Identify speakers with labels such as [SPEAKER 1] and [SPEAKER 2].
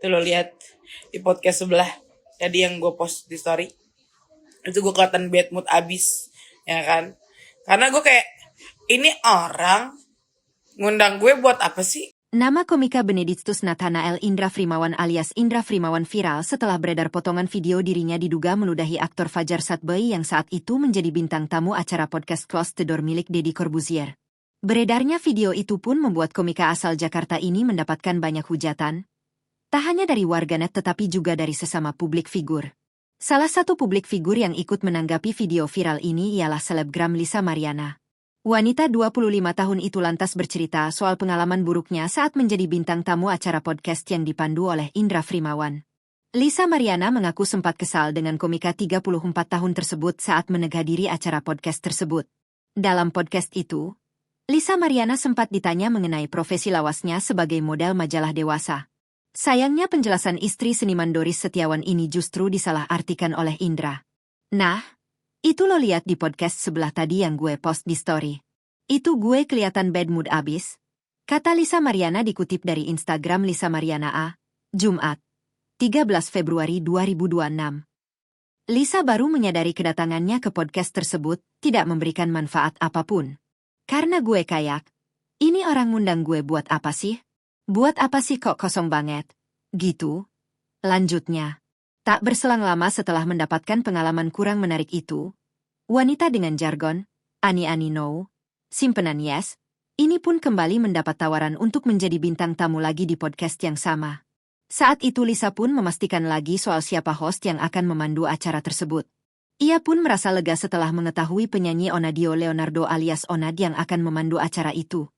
[SPEAKER 1] Tuh lo lihat di podcast sebelah tadi yang gue post di story. Itu gue kelihatan bad mood abis, ya kan? Karena gue kayak, ini orang ngundang gue buat apa sih?
[SPEAKER 2] Nama komika Benedictus Nathanael Indra Frimawan alias Indra Frimawan viral setelah beredar potongan video dirinya diduga meludahi aktor Fajar Satbei yang saat itu menjadi bintang tamu acara podcast Close the Door milik Deddy Corbuzier. Beredarnya video itu pun membuat komika asal Jakarta ini mendapatkan banyak hujatan. Tak hanya dari warganet tetapi juga dari sesama publik figur. Salah satu publik figur yang ikut menanggapi video viral ini ialah selebgram Lisa Mariana. Wanita 25 tahun itu lantas bercerita soal pengalaman buruknya saat menjadi bintang tamu acara podcast yang dipandu oleh Indra Frimawan. Lisa Mariana mengaku sempat kesal dengan komika 34 tahun tersebut saat meneghadiri acara podcast tersebut. Dalam podcast itu, Lisa Mariana sempat ditanya mengenai profesi lawasnya sebagai model majalah dewasa. Sayangnya penjelasan istri seniman Doris Setiawan ini justru disalahartikan oleh Indra. Nah, itu lo lihat di podcast sebelah tadi yang gue post di story. Itu gue kelihatan bad mood abis. Kata Lisa Mariana dikutip dari Instagram Lisa Mariana A. Jumat, 13 Februari 2026. Lisa baru menyadari kedatangannya ke podcast tersebut tidak memberikan manfaat apapun. Karena gue kayak, ini orang ngundang gue buat apa sih? Buat apa sih kok kosong banget? Gitu. Lanjutnya. Tak berselang lama setelah mendapatkan pengalaman kurang menarik itu, wanita dengan jargon, ani-ani no, simpenan yes, ini pun kembali mendapat tawaran untuk menjadi bintang tamu lagi di podcast yang sama. Saat itu Lisa pun memastikan lagi soal siapa host yang akan memandu acara tersebut. Ia pun merasa lega setelah mengetahui penyanyi Onadio Leonardo alias Onad yang akan memandu acara itu.